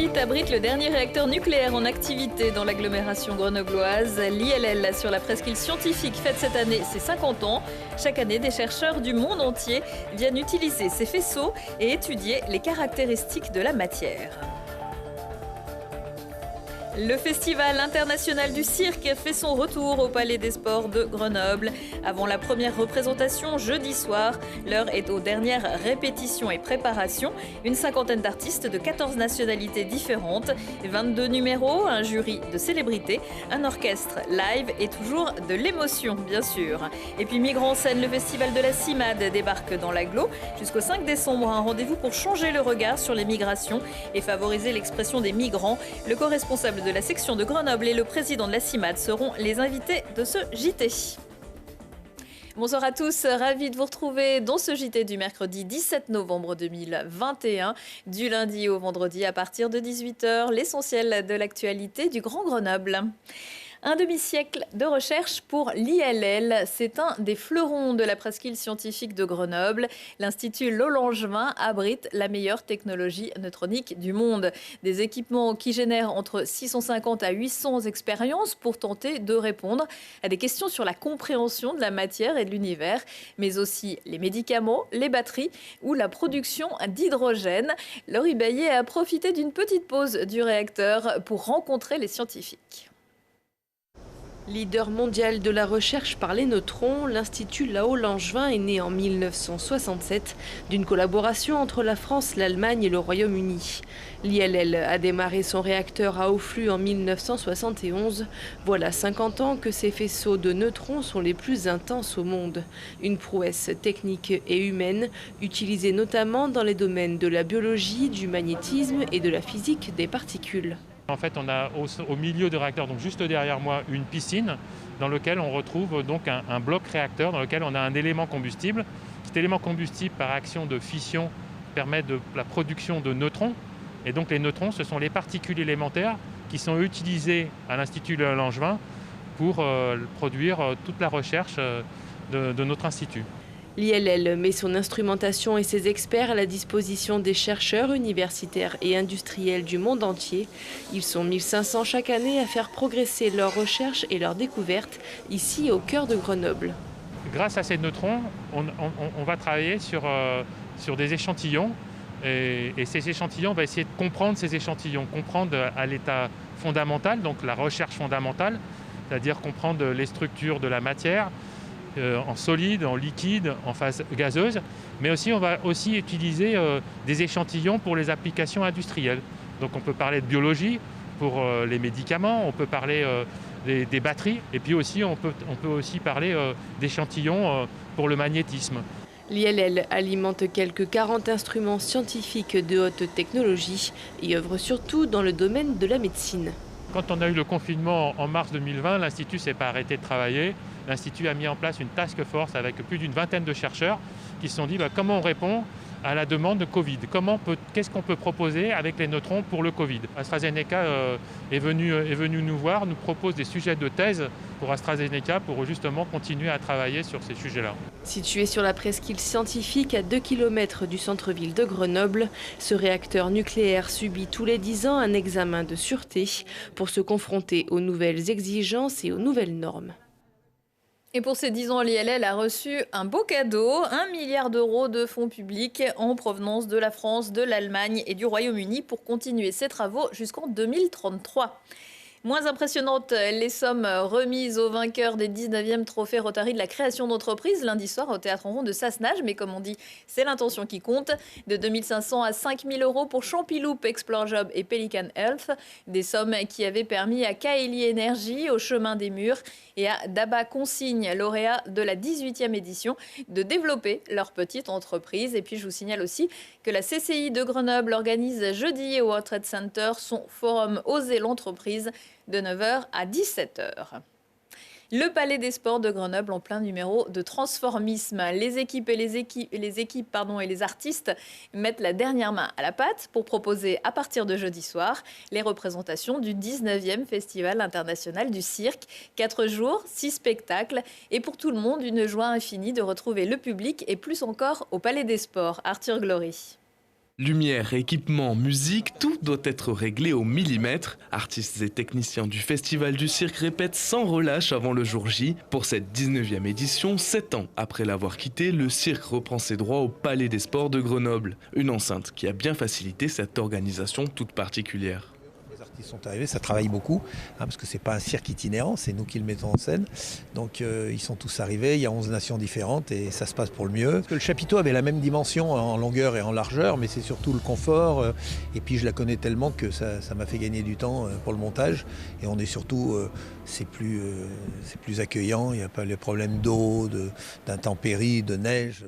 site abrite le dernier réacteur nucléaire en activité dans l'agglomération grenobloise. L'ILL sur la presqu'île scientifique fête cette année ses 50 ans. Chaque année, des chercheurs du monde entier viennent utiliser ces faisceaux et étudier les caractéristiques de la matière. Le Festival international du cirque fait son retour au Palais des Sports de Grenoble. Avant la première représentation jeudi soir, l'heure est aux dernières répétitions et préparations. Une cinquantaine d'artistes de 14 nationalités différentes, 22 numéros, un jury de célébrités, un orchestre live et toujours de l'émotion, bien sûr. Et puis Migrants en scène, le festival de la CIMAD débarque dans l'agglo. Jusqu'au 5 décembre, un rendez-vous pour changer le regard sur les migrations et favoriser l'expression des migrants. Le co-responsable de la section de Grenoble et le président de la CIMAD seront les invités de ce JT. Bonsoir à tous, ravi de vous retrouver dans ce JT du mercredi 17 novembre 2021. Du lundi au vendredi à partir de 18h, l'essentiel de l'actualité du Grand Grenoble. Un demi-siècle de recherche pour l'ILL. C'est un des fleurons de la presqu'île scientifique de Grenoble. L'Institut Lollangevin abrite la meilleure technologie neutronique du monde. Des équipements qui génèrent entre 650 à 800 expériences pour tenter de répondre à des questions sur la compréhension de la matière et de l'univers, mais aussi les médicaments, les batteries ou la production d'hydrogène. Laurie Baillet a profité d'une petite pause du réacteur pour rencontrer les scientifiques. Leader mondial de la recherche par les neutrons, l'Institut Lollangevin est né en 1967 d'une collaboration entre la France, l'Allemagne et le Royaume-Uni. L'ILL a démarré son réacteur à haut flux en 1971. Voilà 50 ans que ces faisceaux de neutrons sont les plus intenses au monde. Une prouesse technique et humaine, utilisée notamment dans les domaines de la biologie, du magnétisme et de la physique des particules. En fait, on a au milieu du réacteur, donc juste derrière moi, une piscine dans laquelle on retrouve donc un bloc réacteur dans lequel on a un élément combustible. Cet élément combustible, par action de fission, permet la production de neutrons. Et donc les neutrons, ce sont les particules élémentaires qui sont utilisées à l'Institut Lollangevin pour produire toute la recherche de notre institut. L'ILL met son instrumentation et ses experts à la disposition des chercheurs universitaires et industriels du monde entier. Ils sont 1500 chaque année à faire progresser leurs recherches et leurs découvertes ici au cœur de Grenoble. Grâce à ces neutrons, on va travailler sur des échantillons et ces échantillons, on va essayer de comprendre ces échantillons, comprendre à l'état fondamental, donc la recherche fondamentale, c'est-à-dire comprendre les structures de la matière, en solide, en liquide, en phase gazeuse, mais aussi on va aussi utiliser des échantillons pour les applications industrielles. Donc on peut parler de biologie pour les médicaments, on peut parler des batteries, et puis aussi on peut aussi parler d'échantillons pour le magnétisme. L'ILL alimente quelques 40 instruments scientifiques de haute technologie et œuvre surtout dans le domaine de la médecine. Quand on a eu le confinement en mars 2020, l'Institut ne s'est pas arrêté de travailler. L'Institut a mis en place une task force avec plus d'une vingtaine de chercheurs qui se sont dit comment on répond à la demande de Covid. Qu'est-ce qu'on peut proposer avec les neutrons pour le Covid. AstraZeneca est venu nous voir, nous propose des sujets de thèse pour AstraZeneca pour justement continuer à travailler sur ces sujets-là. Situé sur la presqu'île scientifique à 2 km du centre-ville de Grenoble, ce réacteur nucléaire subit tous les 10 ans un examen de sûreté pour se confronter aux nouvelles exigences et aux nouvelles normes. Et pour ces 10 ans, l'ILL a reçu un beau cadeau, 1 milliard d'euros de fonds publics en provenance de la France, de l'Allemagne et du Royaume-Uni pour continuer ses travaux jusqu'en 2033. Moins impressionnantes, les sommes remises aux vainqueurs des 19e trophées Rotary de la création d'entreprise lundi soir au Théâtre en Rond de Sassenage. Mais comme on dit, c'est l'intention qui compte. De 2 500 à 5 000 euros pour Champiloup, Explore Job et Pelican Health. Des sommes qui avaient permis à Kaeli Energy, au Chemin des Murs, et à Daba Consigne, lauréat de la 18e édition, de développer leur petite entreprise. Et puis je vous signale aussi que la CCI de Grenoble organise jeudi au World Trade Center son forum Oser l'entreprise de 9h à 17h. Le Palais des Sports de Grenoble en plein numéro de transformisme. Les équipes et les artistes mettent la dernière main à la pâte pour proposer à partir de jeudi soir les représentations du 19e Festival international du cirque. 4 jours, 6 spectacles et pour tout le monde une joie infinie de retrouver le public et plus encore au Palais des Sports. Arthur Glory. Lumière, équipement, musique, tout doit être réglé au millimètre. Artistes et techniciens du Festival du Cirque répètent sans relâche avant le jour J. Pour cette 19e édition, 7 ans après l'avoir quitté, le cirque reprend ses droits au Palais des Sports de Grenoble. Une enceinte qui a bien facilité cette organisation toute particulière. Ils sont arrivés, ça travaille beaucoup, parce que c'est pas un cirque itinérant, c'est nous qui le mettons en scène. Donc ils sont tous arrivés, il y a 11 nations différentes et ça se passe pour le mieux. Parce que le chapiteau avait la même dimension en longueur et en largeur, mais c'est surtout le confort. Et puis je la connais tellement que ça m'a fait gagner du temps pour le montage. Et on est surtout, c'est plus accueillant, il n'y a pas les problèmes d'eau, d'intempéries, de neige.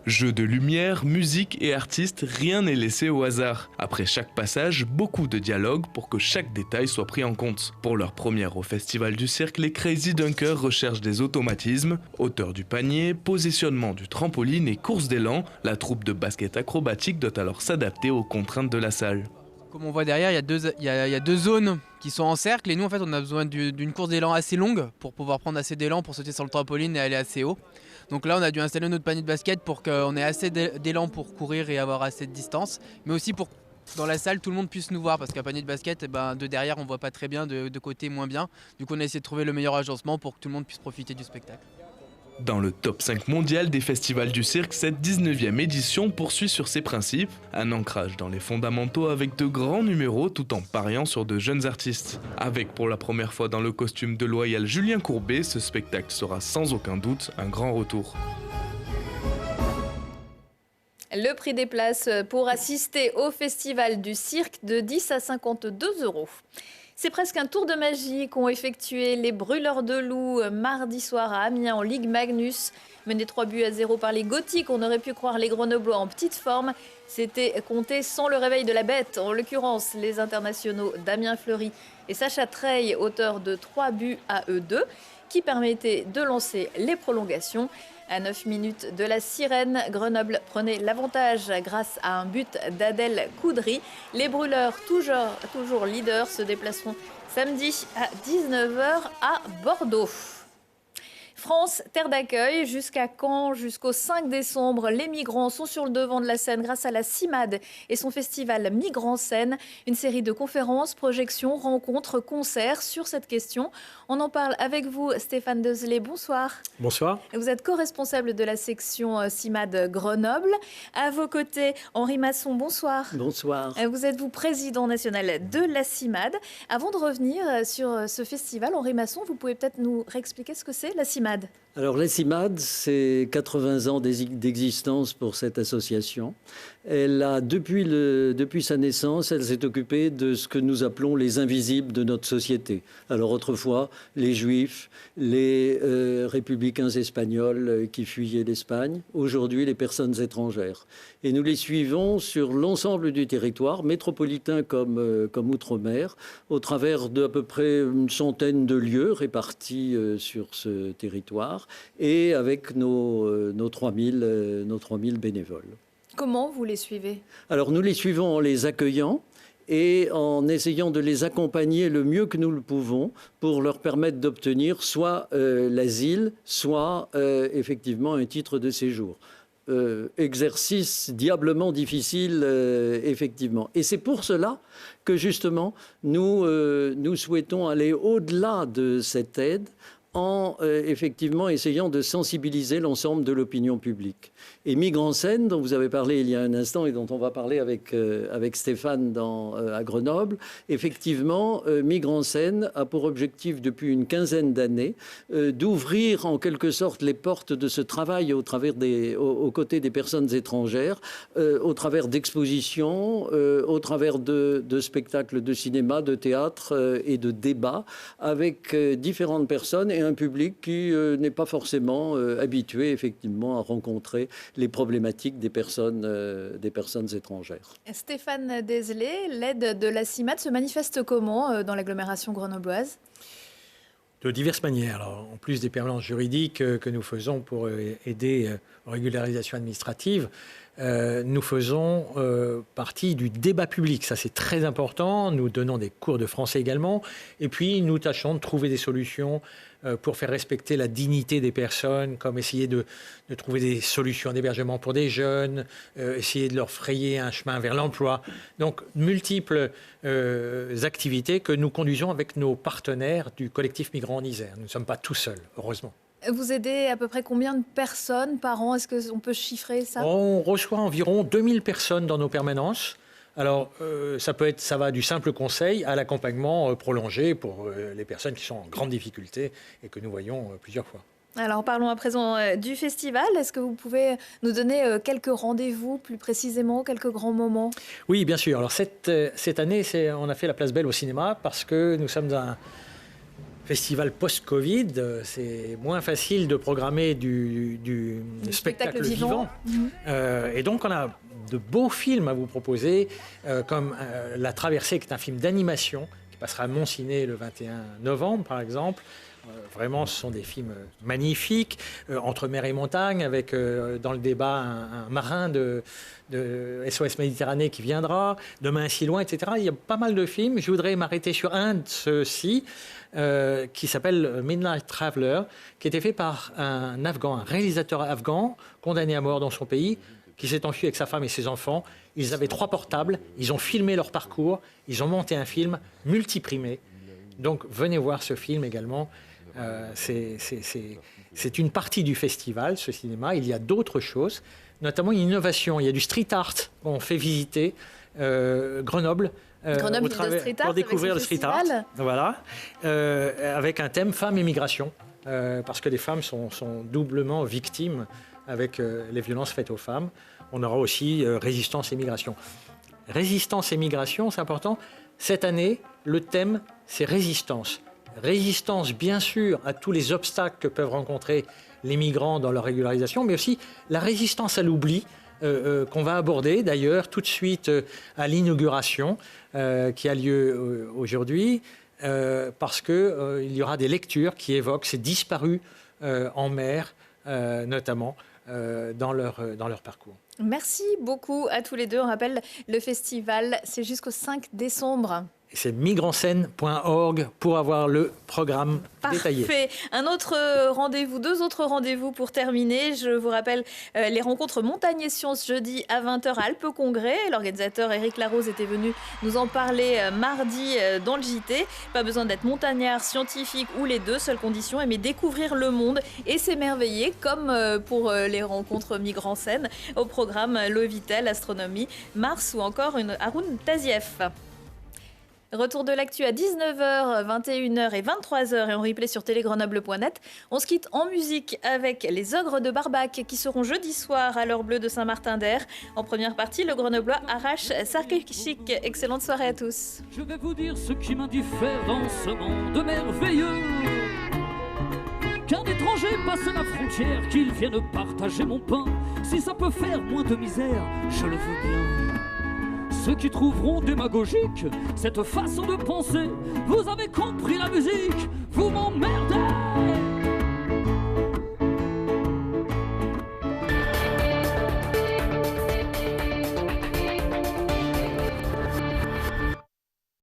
Jeux de lumière, musique et artistes, rien n'est laissé au hasard. Après chaque passage, beaucoup de dialogues pour que chaque détail soit pris en compte. Pour leur première au Festival du Cirque, les Crazy Dunkers recherchent des automatismes, hauteur du panier, positionnement du trampoline et course d'élan. La troupe de basket acrobatique doit alors s'adapter aux contraintes de la salle. Comme on voit derrière, il y a deux zones qui sont en cercle et nous en fait on a besoin d'une course d'élan assez longue pour pouvoir prendre assez d'élan pour sauter sur le trampoline et aller assez haut. Donc là on a dû installer notre panier de basket pour qu'on ait assez d'élan pour courir et avoir assez de distance, mais aussi pour que dans la salle tout le monde puisse nous voir parce qu'un panier de basket, de derrière on voit pas très bien, de côté moins bien. Du coup on a essayé de trouver le meilleur agencement pour que tout le monde puisse profiter du spectacle. Dans le top 5 mondial des festivals du cirque, cette 19e édition poursuit sur ses principes, un ancrage dans les fondamentaux avec de grands numéros tout en pariant sur de jeunes artistes. Avec pour la première fois dans le costume de loyal Julien Courbet, ce spectacle sera sans aucun doute un grand retour. Le prix des places pour assister au Festival du Cirque de 10 à 52 €. C'est presque un tour de magie qu'ont effectué les Brûleurs de Loups mardi soir à Amiens en Ligue Magnus. Menés 3-0 par les Gothiques, on aurait pu croire les Grenoblois en petite forme. C'était compté sans le réveil de la bête, en l'occurrence les internationaux Damien Fleury et Sacha Treille, auteurs de 3-2, qui permettaient de lancer les prolongations. À 9 minutes de la sirène, Grenoble prenait l'avantage grâce à un but d'Adèle Coudry. Les Brûleurs, toujours leaders, se déplaceront samedi à 19h à Bordeaux. France, terre d'accueil, jusqu'à Caen, jusqu'au 5 décembre, les migrants sont sur le devant de la scène grâce à la CIMAD et son festival Migrants Scène. Une série de conférences, projections, rencontres, concerts sur cette question. On en parle avec vous, Stéphane Dezlé. Bonsoir. Bonsoir. Vous êtes co-responsable de la section CIMAD Grenoble. À vos côtés, Henri Masson, bonsoir. Bonsoir. Vous êtes président national de la CIMAD. Avant de revenir sur ce festival, Henri Masson, vous pouvez peut-être nous réexpliquer ce que c'est la CIMAD. Alors la CIMAD, c'est 80 ans d'existence pour cette association. Elle a, depuis sa naissance, elle s'est occupée de ce que nous appelons les invisibles de notre société. Alors autrefois, les Juifs, les républicains espagnols qui fuyaient l'Espagne, aujourd'hui les personnes étrangères. Et nous les suivons sur l'ensemble du territoire, métropolitain comme outre-mer, au travers d'à peu près une centaine de lieux répartis sur ce territoire et avec nos 3000 bénévoles. Comment vous les suivez ? Alors nous les suivons en les accueillant et en essayant de les accompagner le mieux que nous le pouvons pour leur permettre d'obtenir soit l'asile, soit effectivement un titre de séjour. Exercice diablement difficile, effectivement. Et c'est pour cela que justement nous souhaitons aller au-delà de cette aide en effectivement essayant de sensibiliser l'ensemble de l'opinion publique. Et Migrants Scène, dont vous avez parlé il y a un instant et dont on va parler avec Stéphane à Grenoble, effectivement, Migrants Scène a pour objectif depuis une quinzaine d'années d'ouvrir en quelque sorte les portes de ce travail aux côtés des personnes étrangères, au travers d'expositions, au travers de spectacles de cinéma, de théâtre et de débats avec différentes personnes et un public qui n'est pas forcément habitué effectivement à rencontrer les problématiques des personnes étrangères. Stéphane Dezlé, l'aide de la CIMAD se manifeste comment dans l'agglomération grenobloise ? De diverses manières. Alors, en plus des permanences juridiques que nous faisons pour aider aux régularisations administratives, nous faisons partie du débat public. Ça, c'est très important. Nous donnons des cours de français également. Et puis, nous tâchons de trouver des solutions pour faire respecter la dignité des personnes, comme essayer de trouver des solutions d'hébergement pour des jeunes, essayer de leur frayer un chemin vers l'emploi. Donc, multiples activités que nous conduisons avec nos partenaires du collectif Migrants en Isère. Nous ne sommes pas tout seuls, heureusement. Vous aidez à peu près combien de personnes par an? Est-ce qu'on peut chiffrer ça? On reçoit environ 2000 personnes dans nos permanences. Alors, ça va du simple conseil à l'accompagnement prolongé pour les personnes qui sont en grande difficulté et que nous voyons plusieurs fois. Alors parlons à présent du festival. Est-ce que vous pouvez nous donner quelques rendez-vous, plus précisément, quelques grands moments? Oui, bien sûr. Alors cette année, on a fait la Place Belle au cinéma parce que nous sommes un festival post-Covid. C'est moins facile de programmer du spectacle vivant. Et donc on a de beaux films à vous proposer, comme La Traversée, qui est un film d'animation qui passera à Montciné le 21 novembre, par exemple. Vraiment, ce sont des films magnifiques, entre mer et montagne, avec dans le débat un marin de SOS Méditerranée qui viendra, Demain si loin, etc. Il y a pas mal de films. Je voudrais m'arrêter sur un de ceux-ci, qui s'appelle Midnight Traveler, qui a été fait par un réalisateur afghan, condamné à mort dans son pays, qui s'est enfui avec sa femme et ses enfants. Ils avaient 3 portables, ils ont filmé leur parcours, ils ont monté un film multiprimé. Donc venez voir ce film également. C'est une partie du festival, ce cinéma. Il y a d'autres choses, notamment une innovation. Il y a du street art qu'on fait visiter, Grenoble. Pour découvrir le street art, voilà, avec un thème femmes et migration, parce que les femmes sont doublement victimes avec les violences faites aux femmes. On aura aussi résistance et migration. Résistance et migration, c'est important. Cette année, le thème, c'est résistance. Résistance, bien sûr, à tous les obstacles que peuvent rencontrer les migrants dans leur régularisation, mais aussi la résistance à l'oubli, qu'on va aborder d'ailleurs tout de suite à l'inauguration qui a lieu aujourd'hui, parce qu'il y aura des lectures qui évoquent ces disparus en mer, notamment, dans leur parcours. Merci beaucoup à tous les deux. On rappelle, le festival, c'est jusqu'au 5 décembre. C'est migrantscène.org pour avoir le programme détaillé. Parfait. Un autre rendez-vous, 2 autres rendez-vous pour terminer. Je vous rappelle les rencontres Montagne et Sciences jeudi à 20h à Alpes Congrès. L'organisateur Éric Larose était venu nous en parler mardi dans le JT. Pas besoin d'être montagnard, scientifique ou les deux. Seule condition, aimer découvrir le monde et s'émerveiller, comme pour les rencontres Migrants-Scène. Au programme l'eau vitale, astronomie, Mars ou encore une Haroun Tazieff. Retour de l'actu à 19h, 21h et 23h et en replay sur télégrenoble.net. On se quitte en musique avec les Ogres de Barbac qui seront jeudi soir à l'heure bleue de Saint-Martin-d'Air. En première partie, le Grenoblois Arrache Sarkisic. Excellente soirée à tous. Je vais vous dire ce qui m'indiffère dans ce monde merveilleux. Qu'un étranger passe la frontière, qu'il vienne partager mon pain. Si ça peut faire moins de misère, je le veux bien. Ceux qui trouveront démagogique cette façon de penser, vous avez compris la musique, vous m'emmerdez.